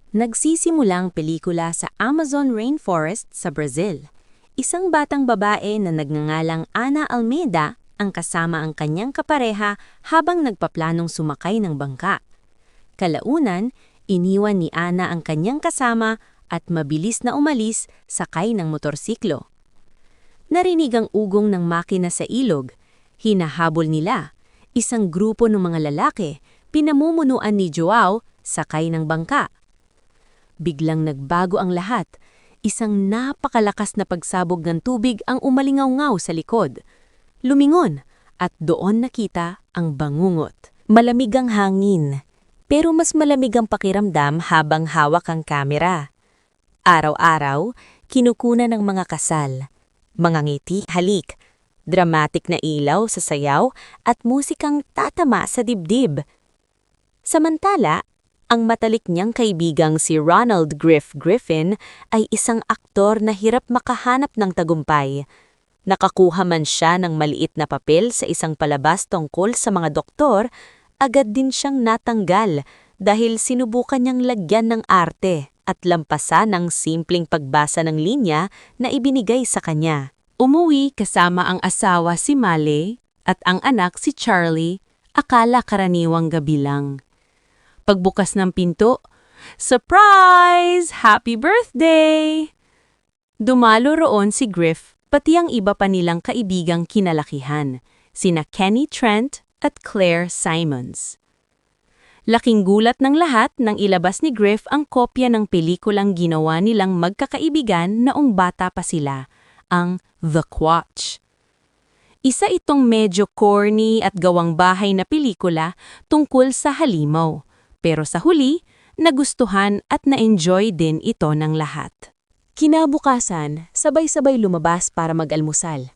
Nagsisimulang pelikula sa Amazon Rainforest sa Brazil. Isang batang babae na nagngangalang Ana Almeida ang kasama ang kanyang kapareha habang nagpaplanong sumakay ng bangka. Kalaunan, iniwan ni Ana ang kanyang kasama at mabilis na umalis sakay ng motorsiklo. Narinig ang ugong ng makina sa ilog. Hinahabol nila. Isang grupo ng mga lalaki, pinamumunuan ni Joao, sakay ng bangka. Biglang nagbago ang lahat. Isang napakalakas na pagsabog ng tubig ang umalingaw-ngaw sa likod. Lumingon at doon nakita ang bangungot. Malamig ang hangin, pero mas malamig ang pakiramdam habang hawak ang kamera. Araw-araw, kinukunan ng mga kasal. Mga ngiti, halik, dramatic na ilaw sa sayaw at musikang tatama sa dibdib. Samantala, ang matalik niyang kaibigang si Ronald Griff Griffin ay isang aktor na hirap makahanap ng tagumpay. Nakakuha man siya ng maliit na papel sa isang palabas tungkol sa mga doktor, agad din siyang natanggal dahil sinubukan niyang lagyan ng arte at lampasan ng simpleng pagbasa ng linya na ibinigay sa kanya. Umuwi kasama ang asawa si Male at ang anak si Charlie, akala karaniwang gabi lang. Pagbukas ng pinto, surprise! Happy birthday! Dumalo roon si Griff, pati ang iba pa nilang kaibigang kinalakihan, sina Kenny Trent at Claire Simons. Laking gulat ng lahat nang ilabas ni Griff ang kopya ng pelikulang ginawa nilang magkakaibigan noong bata pa sila, ang The Quatch. Isa itong medyo corny at gawang bahay na pelikula tungkol sa halimaw. Pero sa huli, nagustuhan at na-enjoy din ito ng lahat. Kinabukasan, sabay-sabay lumabas para mag-almusal.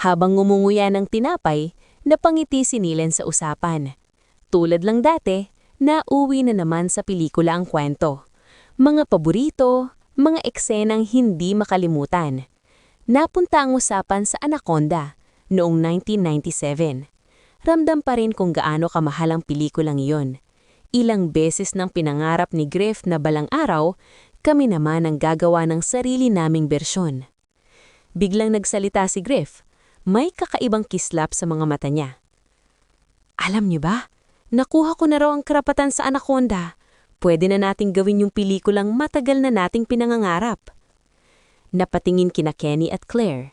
Habang ngumunguya ng tinapay, napangiti si Nilen sa usapan. Tulad lang dati, nauwi na naman sa pelikula ang kwento. Mga paborito, mga eksenang hindi makalimutan. Napunta ang usapan sa Anaconda noong 1997. Ramdam pa rin kung gaano kamahal ang pelikulang iyon. Ilang beses nang pinangarap ni Griff na balang araw, kami naman ang gagawa ng sarili naming bersyon. Biglang nagsalita si Griff, may kakaibang kislap sa mga mata niya. Alam niyo ba, nakuha ko na raw ang karapatan sa Anaconda. Pwede na nating gawin yung pelikulang matagal na nating pinangangarap. Napatingin kina Kenny at Claire.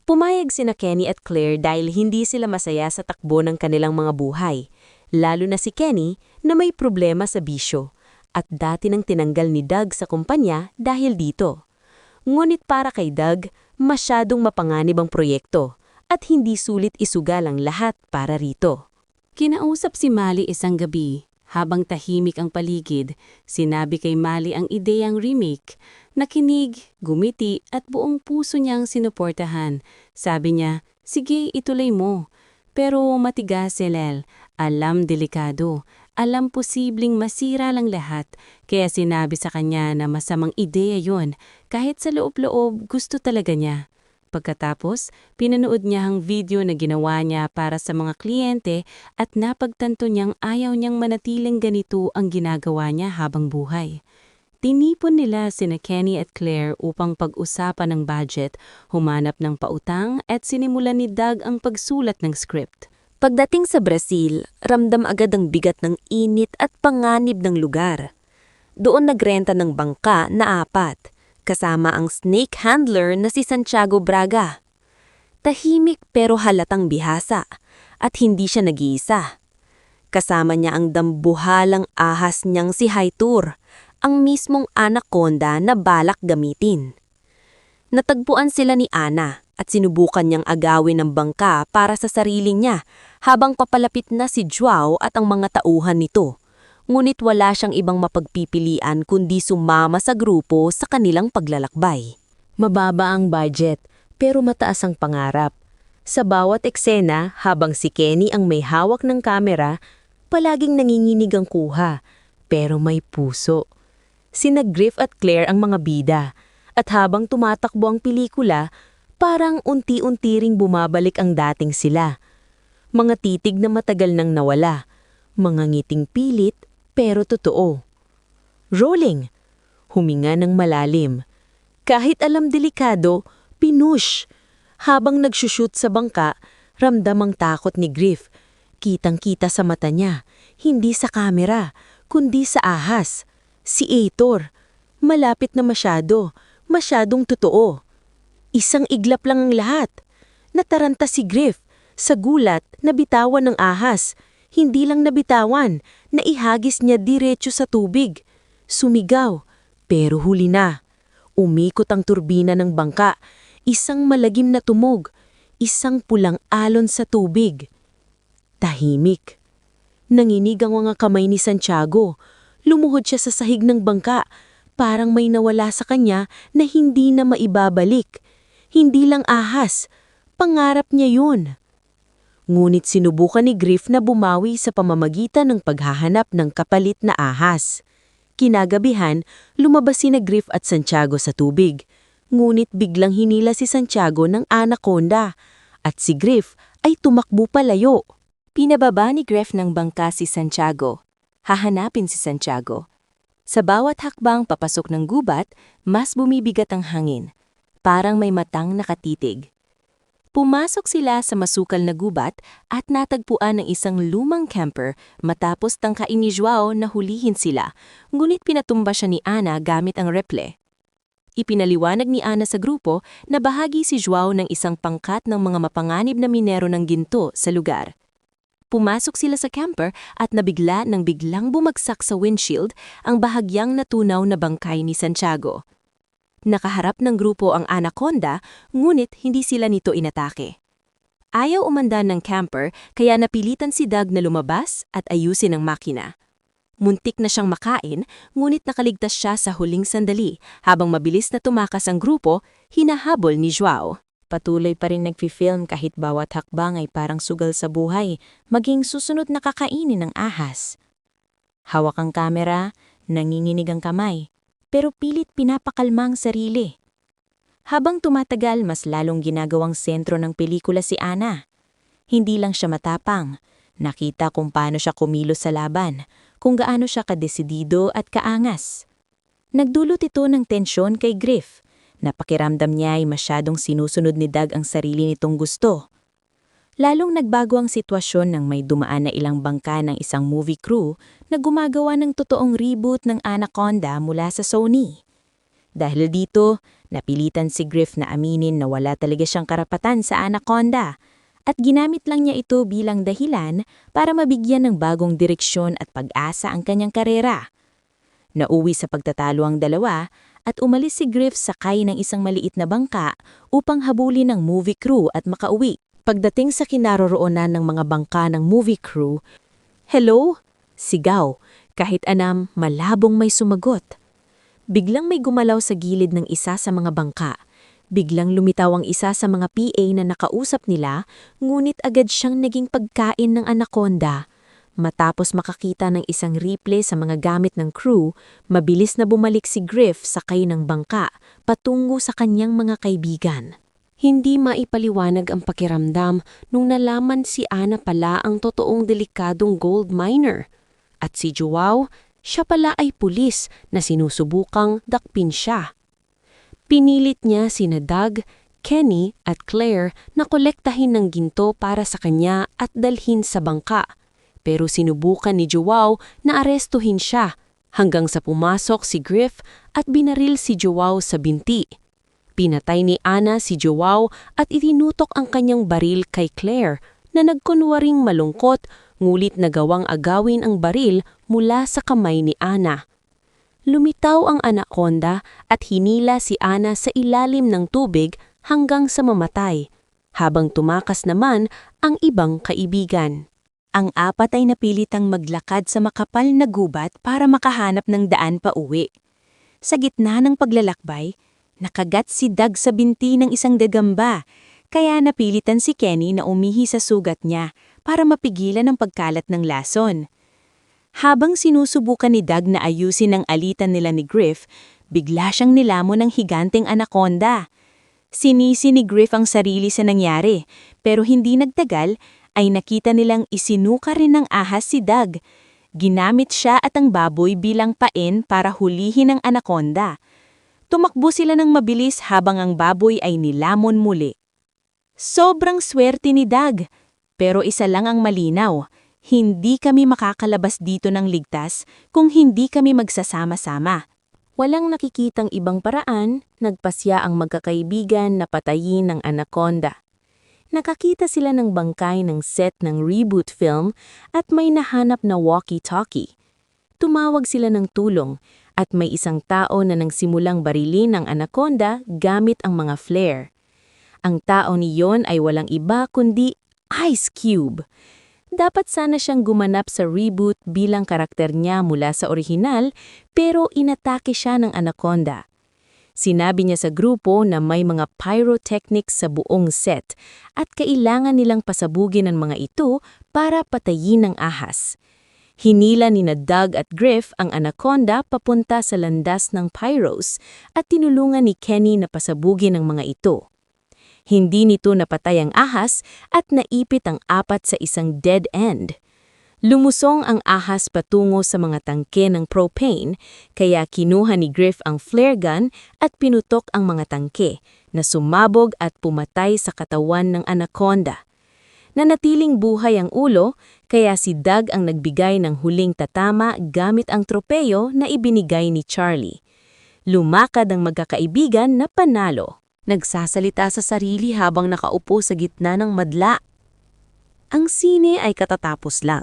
Pumayag sina Kenny at Claire dahil hindi sila masaya sa takbo ng kanilang mga buhay. Lalo na si Kenny na may problema sa bisyo at dati nang tinanggal ni Doug sa kumpanya dahil dito. Ngunit para kay Doug, masyadong mapanganib ang proyekto at hindi sulit isugal ang lahat para rito. Kinausap si Mali isang gabi. Habang tahimik ang paligid, sinabi kay Mali ang ideyang remake. Nakinig, gumiti at buong puso niyang sinuportahan. Sabi niya, sige ituloy mo. Pero matigas si Lel. Alam delikado, alam posibleng masira lang lahat, kaya sinabi sa kanya na masamang ideya yon, kahit sa loob-loob gusto talaga niya. Pagkatapos, pinanood niya ang video na ginawa niya para sa mga kliyente at napagtanto niyang ayaw niyang manatiling ganito ang ginagawa niya habang buhay. Tinipon nila sina Kenny at Claire upang pag-usapan ng budget, humanap ng pautang at sinimulan ni Doug ang pagsulat ng script. Pagdating sa Brazil, ramdam agad ang bigat ng init at panganib ng lugar. Doon nagrenta ng bangka na 4, kasama ang snake handler na si Santiago Braga. Tahimik pero halatang bihasa at hindi siya nag-iisa. Kasama niya ang dambuhalang ahas niyang si Haitur, ang mismong anaconda na balak gamitin. Natagpuan sila ni Ana at sinubukan niyang agawin ng bangka para sa sarili niya habang papalapit na si Joao at ang mga tauhan nito. Ngunit wala siyang ibang mapagpipilian kundi sumama sa grupo sa kanilang paglalakbay. Mababa ang budget pero mataas ang pangarap. Sa bawat eksena habang si Kenny ang may hawak ng kamera, palaging nanginginig ang kuha pero may puso. Sina Griff at Claire ang mga bida at habang tumatakbo ang pelikula, parang unti-unti ring bumabalik ang dating sila. Mga titig na matagal nang nawala, mga ngiting pilit pero totoo. Rolling. Huminga ng malalim. Kahit alam delikado, pinush. Habang nagsushoot sa bangka, ramdam ang takot ni Griff. Kitang-kita sa mata niya, hindi sa kamera, kundi sa ahas. Si Aitor. Malapit na masyado, masyadong totoo. Isang iglap lang ang lahat. Nataranta si Griff. Sa gulat, nabitawan ng ahas. Hindi lang nabitawan, naihagis niya diretso sa tubig. Sumigaw, pero huli na. Umikot ang turbina ng bangka. Isang malagim na tumog. Isang pulang alon sa tubig. Tahimik. Nanginig ang mga kamay ni Santiago. Lumuhod siya sa sahig ng bangka. Parang may nawala sa kanya na hindi na maibabalik. Hindi lang ahas. Pangarap niya yun. Ngunit sinubukan ni Griff na bumawi sa pamamagitan ng paghahanap ng kapalit na ahas. Kinagabihan, lumabas sina Griff at Santiago sa tubig. Ngunit biglang hinila si Santiago ng anaconda at si Griff ay tumakbo palayo. Pinababa ni Griff ng bangka si Santiago. Hahanapin si Santiago. Sa bawat hakbang papasok ng gubat, mas bumibigat ang hangin. Parang may matang nakatitig. Pumasok sila sa masukal na gubat at natagpuan ng isang lumang camper matapos tangkain ni Joao na hulihin sila, ngunit pinatumba siya ni Ana gamit ang reple. Ipinaliwanag ni Ana sa grupo na bahagi si Joao ng isang pangkat ng mga mapanganib na minero ng ginto sa lugar. Pumasok sila sa camper at nabigla nang biglang bumagsak sa windshield ang bahagyang natunaw na bangkay ni Santiago. Nakaharap ng grupo ang anaconda, ngunit hindi sila nito inatake. Ayaw umanda ng camper kaya napilitan si Doug na lumabas at ayusin ang makina. Muntik na siyang makain, ngunit nakaligtas siya sa huling sandali habang mabilis na tumakas ang grupo, hinahabol ni Joao. Patuloy pa rin nagfi-film kahit bawat hakbang ay parang sugal sa buhay, maging susunod na kakainin ng ahas. Hawak ang kamera, nanginginig ang kamay, pero pilit pinapakalma ang sarili. Habang tumatagal, mas lalong ginagawang sentro ng pelikula si Ana. Hindi lang siya matapang, nakita kung paano siya kumilos sa laban, kung gaano siya kadesidido at kaangas. Nagdulot ito ng tensyon kay Griff. Napakiramdam niya ay masyadong sinusunod ni Doug ang sarili nitong gusto. Lalong nagbago ang sitwasyon nang may dumaan na ilang bangka ng isang movie crew na gumagawa ng totoong reboot ng Anaconda mula sa Sony. Dahil dito, napilitan si Griff na aminin na wala talaga siyang karapatan sa Anaconda at ginamit lang niya ito bilang dahilan para mabigyan ng bagong direksyon at pag-asa ang kanyang karera. Nauwi sa pagtatalo ang dalawa at umalis si Griff sakay ng isang maliit na bangka upang habulin ng movie crew at makauwi. Pagdating sa kinaroroonan ng mga bangka ng movie crew, "Hello?" Sigaw, kahit anam malabong may sumagot. Biglang may gumalaw sa gilid ng isa sa mga bangka. Biglang lumitaw ang isa sa mga PA na nakausap nila, ngunit agad siyang naging pagkain ng anaconda. Matapos makakita ng isang replay sa mga gamit ng crew, mabilis na bumalik si Griff sakay ng bangka patungo sa kanyang mga kaibigan. Hindi maipaliwanag ang pakiramdam nung nalaman si Ana pala ang totoong delikadong gold miner. At si Joao, siya pala ay pulis na sinusubukang dakpin siya. Pinilit niya sina Doug, Kenny at Claire na kolektahin ng ginto para sa kanya at dalhin sa bangka. Pero sinubukan ni Joao na arestuhin siya hanggang sa pumasok si Griff at binaril si Joao sa binti. Pinatay ni Ana si Joao at itinutok ang kanyang baril kay Claire na nagkunwaring malungkot ngulit nagawang agawin ang baril mula sa kamay ni Ana. Lumitaw ang anaconda at hinila si Ana sa ilalim ng tubig hanggang sa mamatay, habang tumakas naman ang ibang kaibigan. Ang apat ay napilitang maglakad sa makapal na gubat para makahanap ng daan pa uwi. Sa gitna ng paglalakbay, nakagat si Doug sa binti ng isang gagamba, kaya napilitan si Kenny na umihi sa sugat niya para mapigilan ang pagkalat ng lason. Habang sinusubukan ni Doug na ayusin ang alitan nila ni Griff, bigla siyang nilamon ng higanteng anaconda. Sinisi ni Griff ang sarili sa nangyari, pero hindi nagtagal ay nakita nilang isinuka rin ng ahas si Doug. Ginamit siya at ang baboy bilang pain para hulihin ang anaconda. Tumakbo sila ng mabilis habang ang baboy ay nilamon muli. Sobrang swerte ni Doug, pero isa lang ang malinaw. Hindi kami makakalabas dito ng ligtas kung hindi kami magsasama-sama. Walang nakikitang ibang paraan, nagpasya ang magkakaibigan na patayin ng anaconda. Nakakita sila ng bangkay ng set ng reboot film at may nahanap na walkie-talkie. Tumawag sila ng tulong at may isang tao na nangsimulang barilin ng anaconda gamit ang mga flare. Ang tao niyon ay walang iba kundi Ice Cube. Dapat sana siyang gumanap sa reboot bilang karakter niya mula sa orihinal pero inatake siya ng anaconda. Sinabi niya sa grupo na may mga pyrotechnics sa buong set at kailangan nilang pasabugin ang mga ito para patayin ang ahas. Hinila ni Doug at Griff ang anaconda papunta sa landas ng pyros at tinulungan ni Kenny na pasabugin ang mga ito. Hindi nito napatay ang ahas at naipit ang apat sa isang dead end. Lumusong ang ahas patungo sa mga tangke ng propane, kaya kinuha ni Griff ang flare gun at pinutok ang mga tangke na sumabog at pumatay sa katawan ng anaconda. Nanatiling buhay ang ulo, kaya si Doug ang nagbigay ng huling tatama gamit ang tropeyo na ibinigay ni Charlie. Lumakad ang magkakaibigan na panalo. Nagsasalita sa sarili habang nakaupo sa gitna ng madla. Ang sine ay katatapos lang.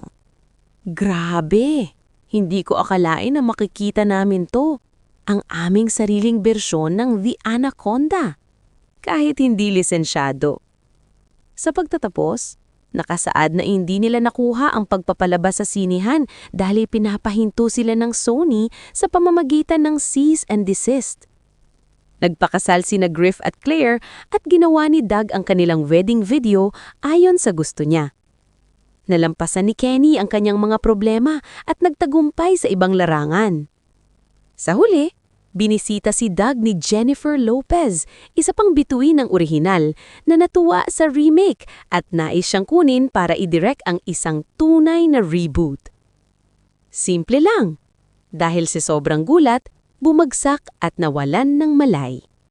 Grabe! Hindi ko akalain na makikita namin to. Ang aming sariling bersyon ng The Anaconda. Kahit hindi lisensyado. Sa pagtatapos, nakasaad na hindi nila nakuha ang pagpapalabas sa sinihan dahil pinapahinto sila ng Sony sa pamamagitan ng cease and desist. Nagpakasal sina Griff at Claire at ginawa ni Doug ang kanilang wedding video ayon sa gusto niya. Nalampasan ni Kenny ang kanyang mga problema at nagtagumpay sa ibang larangan. Sa huli, binisita si Doug ni Jennifer Lopez, isa pang bituin ng orihinal, na natuwa sa remake at nais siyang kunin para i-direct ang isang tunay na reboot. Simple lang. Dahil sa sobrang gulat, bumagsak at nawalan ng malay.